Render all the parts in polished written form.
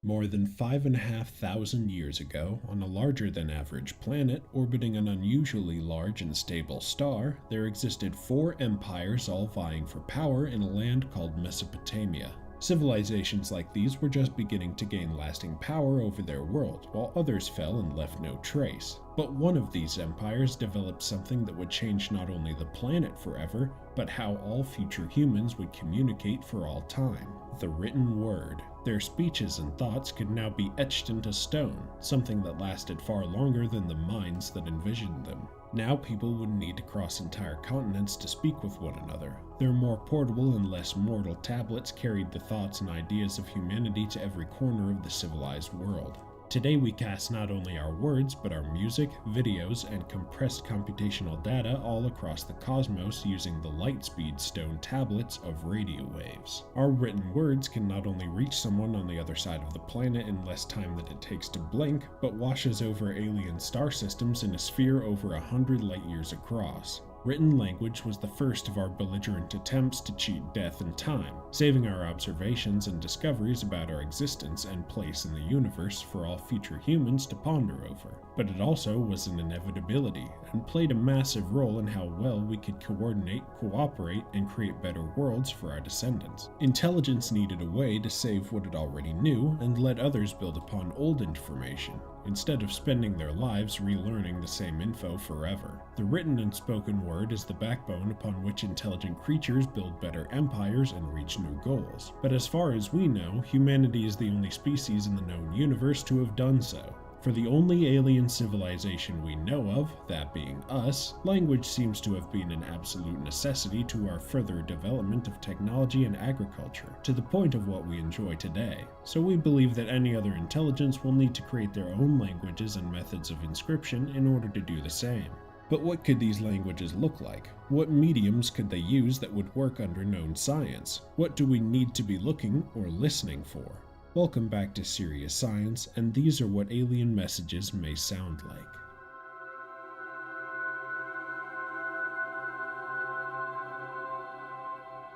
More than 5,500 years ago, on a larger-than-average planet orbiting an unusually large and stable star, there existed 4 empires all vying for power in a land called Mesopotamia. Civilizations like these were just beginning to gain lasting power over their world, while others fell and left no trace. But one of these empires developed something that would change not only the planet forever, but how all future humans would communicate for all time: the written word. Their speeches and thoughts could now be etched into stone, something that lasted far longer than the minds that envisioned them. Now people wouldn't need to cross entire continents to speak with one another. Their more portable and less mortal tablets carried the thoughts and ideas of humanity to every corner of the civilized world. Today we cast not only our words, but our music, videos, and compressed computational data all across the cosmos using the light-speed stone tablets of radio waves. Our written words can not only reach someone on the other side of the planet in less time than it takes to blink, but washes over alien star systems in a sphere over 100 light-years across. Written language was the first of our belligerent attempts to cheat death and time, saving our observations and discoveries about our existence and place in the universe for all future humans to ponder over. But it also was an inevitability, and played a massive role in how well we could coordinate, cooperate, and create better worlds for our descendants. Intelligence needed a way to save what it already knew and let others build upon old information, instead of spending their lives relearning the same info forever. The written and spoken word is the backbone upon which intelligent creatures build better empires and reach new goals. But as far as we know, humanity is the only species in the known universe to have done so. For the only alien civilization we know of, that being us, language seems to have been an absolute necessity to our further development of technology and agriculture, to the point of what we enjoy today. So we believe that any other intelligence will need to create their own languages and methods of inscription in order to do the same. But what could these languages look like? What mediums could they use that would work under known science? What do we need to be looking or listening for? Welcome back to Serious Science, and these are what alien messages may sound like.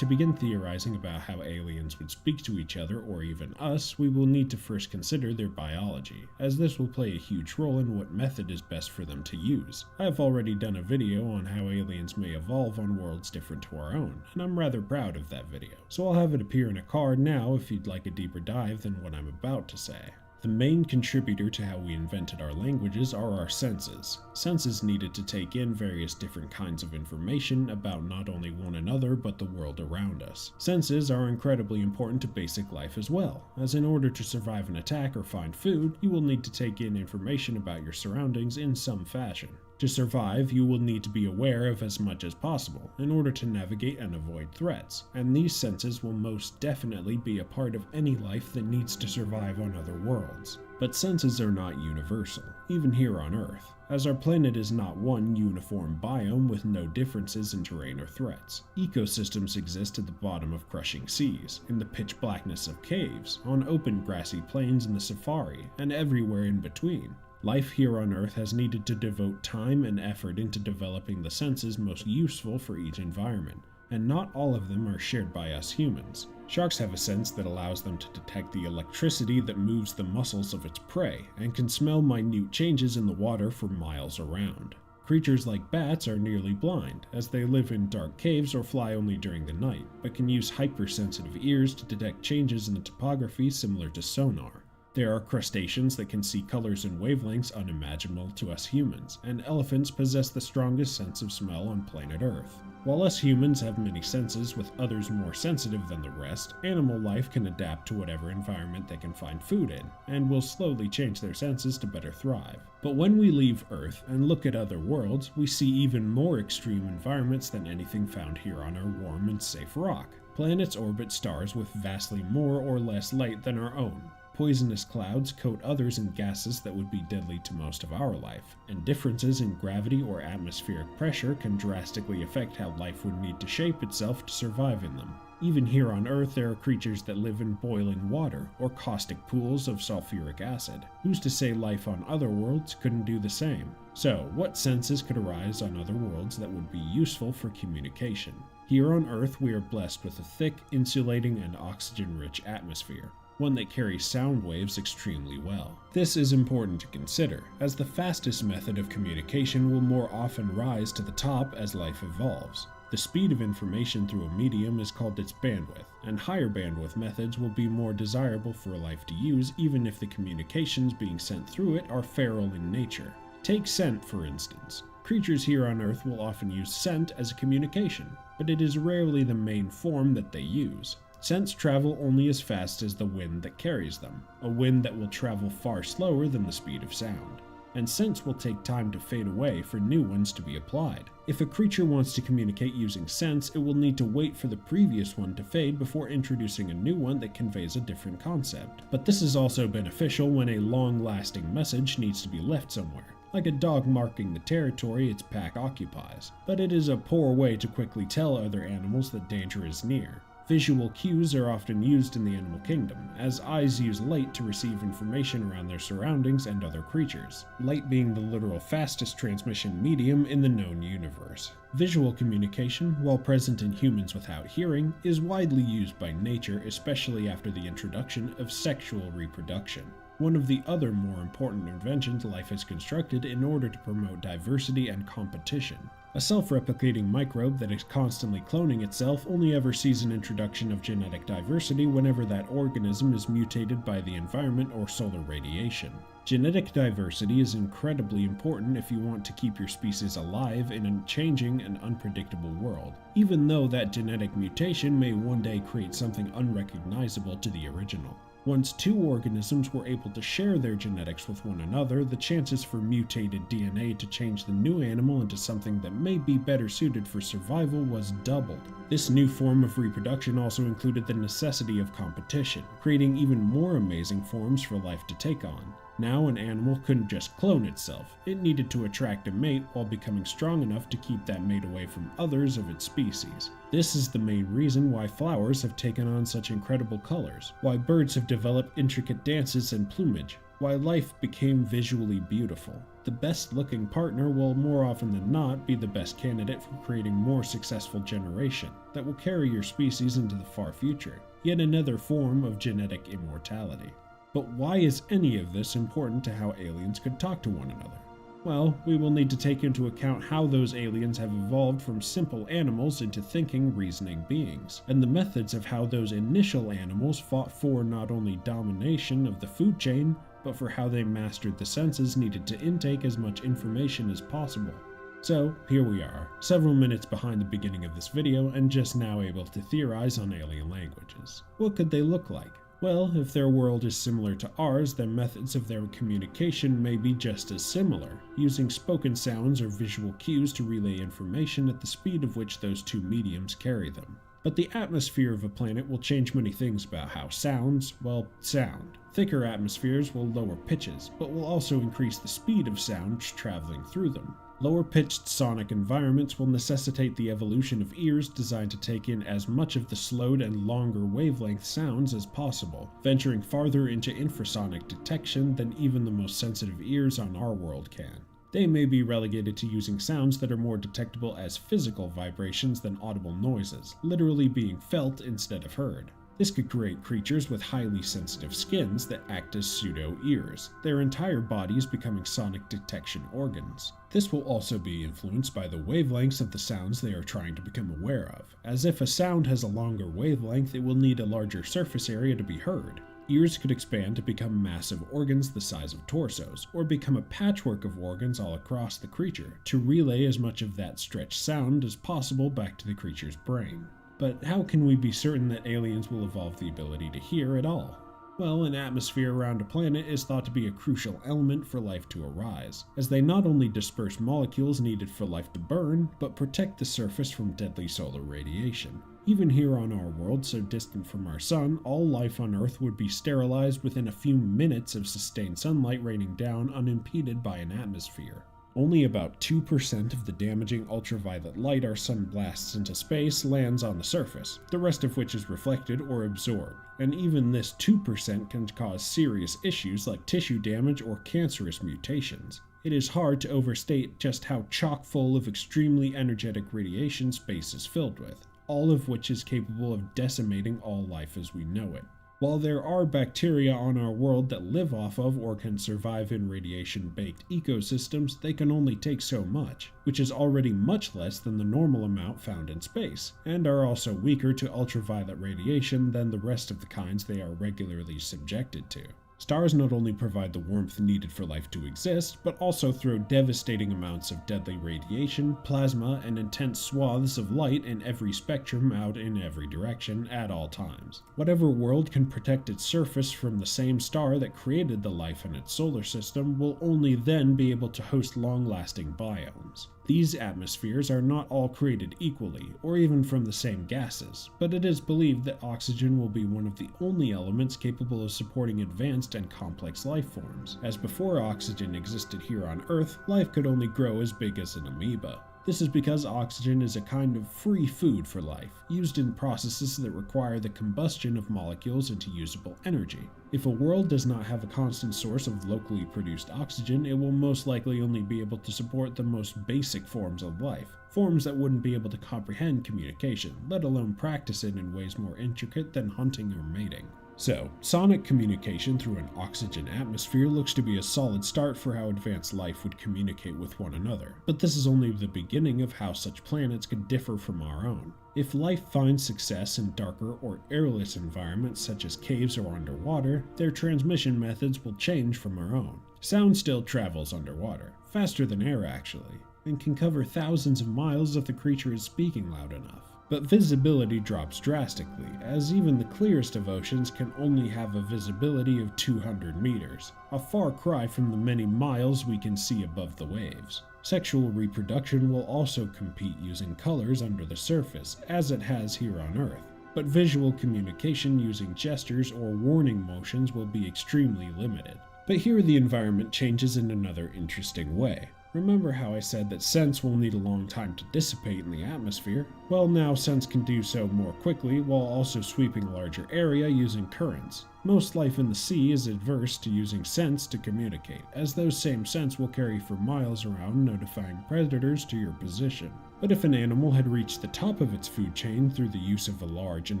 To begin theorizing about how aliens would speak to each other or even us, we will need to first consider their biology, as this will play a huge role in what method is best for them to use. I have already done a video on how aliens may evolve on worlds different to our own, and I'm rather proud of that video, so I'll have it appear in a card now if you'd like a deeper dive than what I'm about to say. The main contributor to how we invented our languages are our senses. Senses needed to take in various different kinds of information about not only one another but the world around us. Senses are incredibly important to basic life as well, as in order to survive an attack or find food, you will need to take in information about your surroundings in some fashion. To survive, you will need to be aware of as much as possible in order to navigate and avoid threats, and these senses will most definitely be a part of any life that needs to survive on other worlds. But senses are not universal, even here on Earth, as our planet is not one uniform biome with no differences in terrain or threats. Ecosystems exist at the bottom of crushing seas, in the pitch blackness of caves, on open grassy plains in the safari, and everywhere in between. Life here on Earth has needed to devote time and effort into developing the senses most useful for each environment, and not all of them are shared by us humans. Sharks have a sense that allows them to detect the electricity that moves the muscles of its prey, and can smell minute changes in the water for miles around. Creatures like bats are nearly blind, as they live in dark caves or fly only during the night, but can use hypersensitive ears to detect changes in the topography similar to sonar. There are crustaceans that can see colors and wavelengths unimaginable to us humans, and elephants possess the strongest sense of smell on planet Earth. While us humans have many senses, with others more sensitive than the rest, animal life can adapt to whatever environment they can find food in, and will slowly change their senses to better thrive. But when we leave Earth and look at other worlds, we see even more extreme environments than anything found here on our warm and safe rock. Planets orbit stars with vastly more or less light than our own. Poisonous clouds coat others in gases that would be deadly to most of our life, and differences in gravity or atmospheric pressure can drastically affect how life would need to shape itself to survive in them. Even here on Earth, there are creatures that live in boiling water or caustic pools of sulfuric acid. Who's to say life on other worlds couldn't do the same? So, what senses could arise on other worlds that would be useful for communication? Here on Earth, we are blessed with a thick, insulating, and oxygen-rich atmosphere. one that carries sound waves extremely well. This is important to consider, as the fastest method of communication will more often rise to the top as life evolves. The speed of information through a medium is called its bandwidth, and higher bandwidth methods will be more desirable for life to use even if the communications being sent through it are feral in nature. Take scent, for instance. Creatures here on Earth will often use scent as a communication, but it is rarely the main form that they use. Scents travel only as fast as the wind that carries them, a wind that will travel far slower than the speed of sound. And scents will take time to fade away for new ones to be applied. If a creature wants to communicate using scents, it will need to wait for the previous one to fade before introducing a new one that conveys a different concept. But this is also beneficial when a long-lasting message needs to be left somewhere, like a dog marking the territory its pack occupies. But it is a poor way to quickly tell other animals that danger is near. Visual cues are often used in the animal kingdom, as eyes use light to receive information around their surroundings and other creatures, light being the literal fastest transmission medium in the known universe. Visual communication, while present in humans without hearing, is widely used by nature, especially after the introduction of sexual reproduction, one of the other more important inventions life has constructed in order to promote diversity and competition. A self-replicating microbe that is constantly cloning itself only ever sees an introduction of genetic diversity whenever that organism is mutated by the environment or solar radiation. Genetic diversity is incredibly important if you want to keep your species alive in a changing and unpredictable world, even though that genetic mutation may one day create something unrecognizable to the original. Once two organisms were able to share their genetics with one another, the chances for mutated DNA to change the new animal into something that may be better suited for survival was doubled. This new form of reproduction also included the necessity of competition, creating even more amazing forms for life to take on. Now an animal couldn't just clone itself, it needed to attract a mate while becoming strong enough to keep that mate away from others of its species. This is the main reason why flowers have taken on such incredible colors, why birds have developed intricate dances and plumage, why life became visually beautiful. The best looking partner will more often than not be the best candidate for creating more successful generation that will carry your species into the far future, yet another form of genetic immortality. But why is any of this important to how aliens could talk to one another? Well, we will need to take into account how those aliens have evolved from simple animals into thinking, reasoning beings, and the methods of how those initial animals fought for not only domination of the food chain, but for how they mastered the senses needed to intake as much information as possible. So, here we are, several minutes behind the beginning of this video and just now able to theorize on alien languages. What could they look like? Well, if their world is similar to ours, their methods of their communication may be just as similar, using spoken sounds or visual cues to relay information at the speed of which those two mediums carry them. But the atmosphere of a planet will change many things about how sounds, well, sound. Thicker atmospheres will lower pitches, but will also increase the speed of sounds traveling through them. Lower-pitched sonic environments will necessitate the evolution of ears designed to take in as much of the slowed and longer wavelength sounds as possible, venturing farther into infrasonic detection than even the most sensitive ears on our world can. They may be relegated to using sounds that are more detectable as physical vibrations than audible noises, literally being felt instead of heard. This could create creatures with highly sensitive skins that act as pseudo-ears, their entire bodies becoming sonic detection organs. This will also be influenced by the wavelengths of the sounds they are trying to become aware of, as if a sound has a longer wavelength, it will need a larger surface area to be heard. Ears could expand to become massive organs the size of torsos, or become a patchwork of organs all across the creature, to relay as much of that stretched sound as possible back to the creature's brain. But how can we be certain that aliens will evolve the ability to hear at all? Well, an atmosphere around a planet is thought to be a crucial element for life to arise, as they not only disperse molecules needed for life to burn, but protect the surface from deadly solar radiation. Even here on our world, so distant from our sun, all life on Earth would be sterilized within a few minutes of sustained sunlight raining down unimpeded by an atmosphere. Only about 2% of the damaging ultraviolet light our sun blasts into space lands on the surface, the rest of which is reflected or absorbed, and even this 2% can cause serious issues like tissue damage or cancerous mutations. It is hard to overstate just how chock full of extremely energetic radiation space is filled with, all of which is capable of decimating all life as we know it. While there are bacteria on our world that live off of or can survive in radiation-baked ecosystems, they can only take so much, which is already much less than the normal amount found in space, and are also weaker to ultraviolet radiation than the rest of the kinds they are regularly subjected to. Stars not only provide the warmth needed for life to exist, but also throw devastating amounts of deadly radiation, plasma, and intense swaths of light in every spectrum out in every direction at all times. Whatever world can protect its surface from the same star that created the life in its solar system will only then be able to host long-lasting biomes. These atmospheres are not all created equally, or even from the same gases, but it is believed that oxygen will be one of the only elements capable of supporting advanced and complex life forms, as before oxygen existed here on Earth, life could only grow as big as an amoeba. This is because oxygen is a kind of free food for life, used in processes that require the combustion of molecules into usable energy. If a world does not have a constant source of locally produced oxygen, it will most likely only be able to support the most basic forms of life, forms that wouldn't be able to comprehend communication, let alone practice it in ways more intricate than hunting or mating. So, sonic communication through an oxygen atmosphere looks to be a solid start for how advanced life would communicate with one another, but this is only the beginning of how such planets could differ from our own. If life finds success in darker or airless environments such as caves or underwater, their transmission methods will change from our own. Sound still travels underwater, faster than air actually, and can cover thousands of miles if the creature is speaking loud enough. But visibility drops drastically, as even the clearest of oceans can only have a visibility of 200 meters, a far cry from the many miles we can see above the waves. Sexual reproduction will also compete using colors under the surface, as it has here on Earth, but visual communication using gestures or warning motions will be extremely limited. But here the environment changes in another interesting way. Remember how I said that sense will need a long time to dissipate in the atmosphere? Well, now sense can do so more quickly while also sweeping a larger area using currents. Most life in the sea is adverse to using sense to communicate, as those same scents will carry for miles around notifying predators to your position. But if an animal had reached the top of its food chain through the use of a large and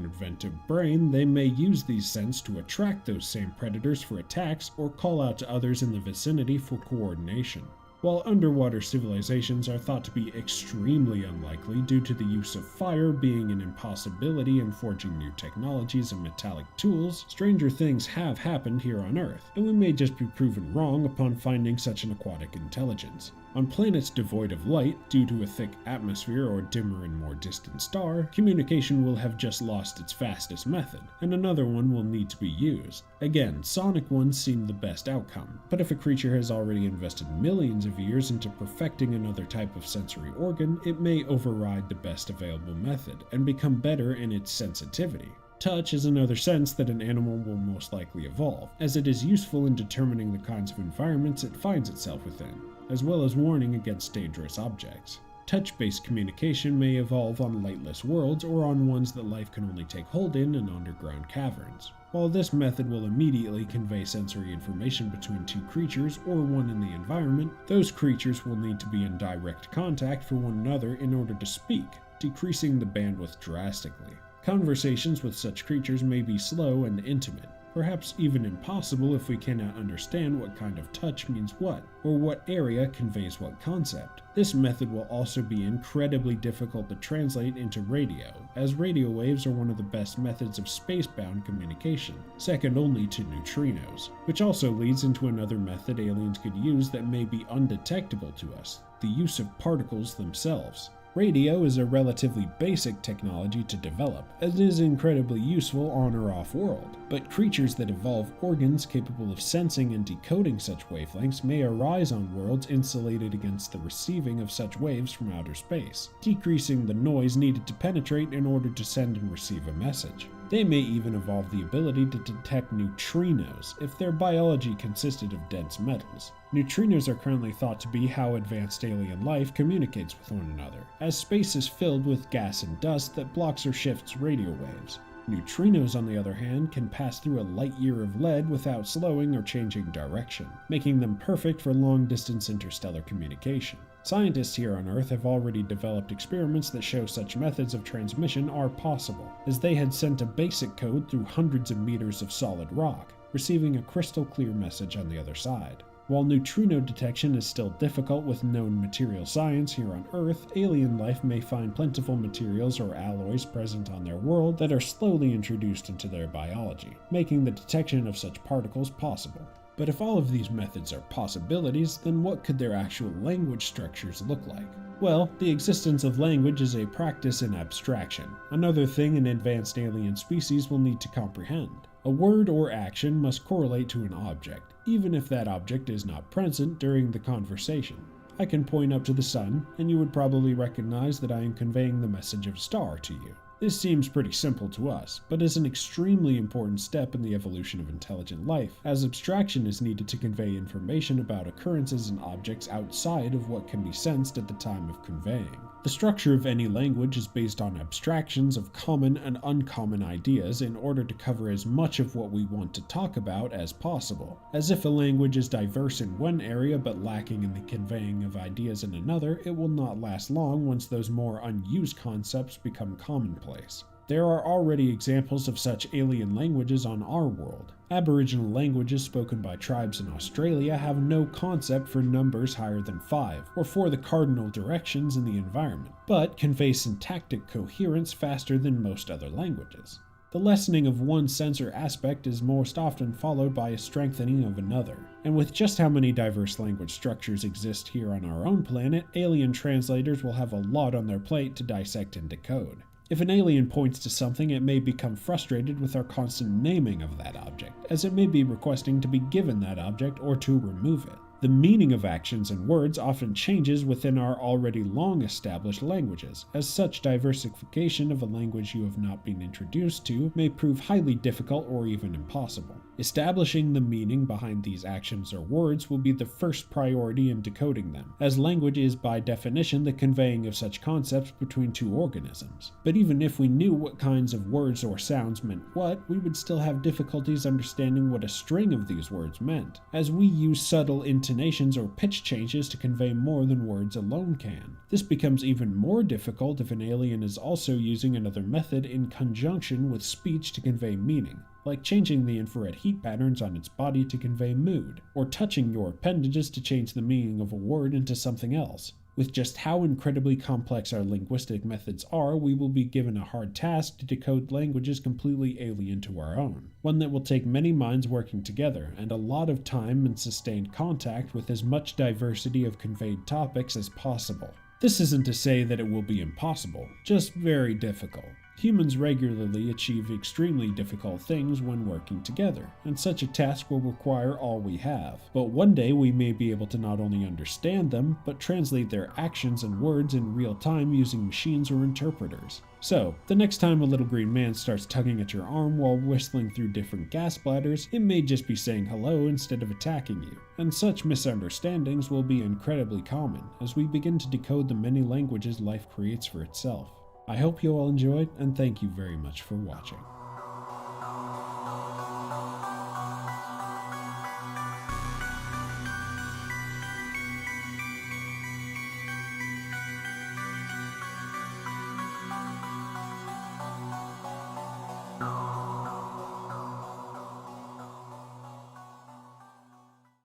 inventive brain, they may use these scents to attract those same predators for attacks or call out to others in the vicinity for coordination. While underwater civilizations are thought to be extremely unlikely due to the use of fire being an impossibility in forging new technologies and metallic tools, stranger things have happened here on Earth, and we may just be proven wrong upon finding such an aquatic intelligence. On planets devoid of light, due to a thick atmosphere or dimmer and more distant star, communication will have just lost its fastest method, and another one will need to be used. Again, sonic ones seem the best outcome, but if a creature has already invested millions of years into perfecting another type of sensory organ, it may override the best available method and become better in its sensitivity. Touch is another sense that an animal will most likely evolve, as it is useful in determining the kinds of environments it finds itself within, as well as warning against dangerous objects. Touch-based communication may evolve on lightless worlds or on ones that life can only take hold in underground caverns. While this method will immediately convey sensory information between two creatures or one in the environment, those creatures will need to be in direct contact for one another in order to speak, decreasing the bandwidth drastically. Conversations with such creatures may be slow and intimate, perhaps even impossible if we cannot understand what kind of touch means what, or what area conveys what concept. This method will also be incredibly difficult to translate into radio, as radio waves are one of the best methods of space-bound communication, second only to neutrinos, which also leads into another method aliens could use that may be undetectable to us, the use of particles themselves. Radio is a relatively basic technology to develop, as it is incredibly useful on or off-world, but creatures that evolve organs capable of sensing and decoding such wavelengths may arise on worlds insulated against the receiving of such waves from outer space, decreasing the noise needed to penetrate in order to send and receive a message. They may even evolve the ability to detect neutrinos if their biology consisted of dense metals. Neutrinos are currently thought to be how advanced alien life communicates with one another, as space is filled with gas and dust that blocks or shifts radio waves. Neutrinos, on the other hand, can pass through a light year of lead without slowing or changing direction, making them perfect for long-distance interstellar communication. Scientists here on Earth have already developed experiments that show such methods of transmission are possible, as they had sent a basic code through hundreds of meters of solid rock, receiving a crystal clear message on the other side. While neutrino detection is still difficult with known material science here on Earth, alien life may find plentiful materials or alloys present on their world that are slowly introduced into their biology, making the detection of such particles possible. But if all of these methods are possibilities, then what could their actual language structures look like? Well, the existence of language is a practice in abstraction, another thing an advanced alien species will need to comprehend. A word or action must correlate to an object, even if that object is not present during the conversation. I can point up to the sun, and you would probably recognize that I am conveying the message of star to you. This seems pretty simple to us, but is an extremely important step in the evolution of intelligent life, as abstraction is needed to convey information about occurrences and objects outside of what can be sensed at the time of conveying. The structure of any language is based on abstractions of common and uncommon ideas in order to cover as much of what we want to talk about as possible. As if a language is diverse in one area but lacking in the conveying of ideas in another, it will not last long once those more unused concepts become commonplace. There are already examples of such alien languages on our world. Aboriginal languages spoken by tribes in Australia have no concept for numbers higher than 5, or for the cardinal directions in the environment, but convey syntactic coherence faster than most other languages. The lessening of one sensor aspect is most often followed by a strengthening of another, and with just how many diverse language structures exist here on our own planet, alien translators will have a lot on their plate to dissect and decode. If an alien points to something, it may become frustrated with our constant naming of that object, as it may be requesting to be given that object or to remove it. The meaning of actions and words often changes within our already long-established languages, as such diversification of a language you have not been introduced to may prove highly difficult or even impossible. Establishing the meaning behind these actions or words will be the first priority in decoding them, as language is by definition the conveying of such concepts between two organisms. But even if we knew what kinds of words or sounds meant what, we would still have difficulties understanding what a string of these words meant, as we use subtle intonations or pitch changes to convey more than words alone can. This becomes even more difficult if an alien is also using another method in conjunction with speech to convey meaning, like changing the infrared heat patterns on its body to convey mood, or touching your appendages to change the meaning of a word into something else. With just how incredibly complex our linguistic methods are, we will be given a hard task to decode languages completely alien to our own, one that will take many minds working together, and a lot of time and sustained contact with as much diversity of conveyed topics as possible. This isn't to say that it will be impossible, just very difficult. Humans regularly achieve extremely difficult things when working together, and such a task will require all we have. But one day we may be able to not only understand them, but translate their actions and words in real time using machines or interpreters. So, the next time a little green man starts tugging at your arm while whistling through different gas bladders, it may just be saying hello instead of attacking you, and such misunderstandings will be incredibly common as we begin to decode the many languages life creates for itself. I hope you all enjoyed, and thank you very much for watching.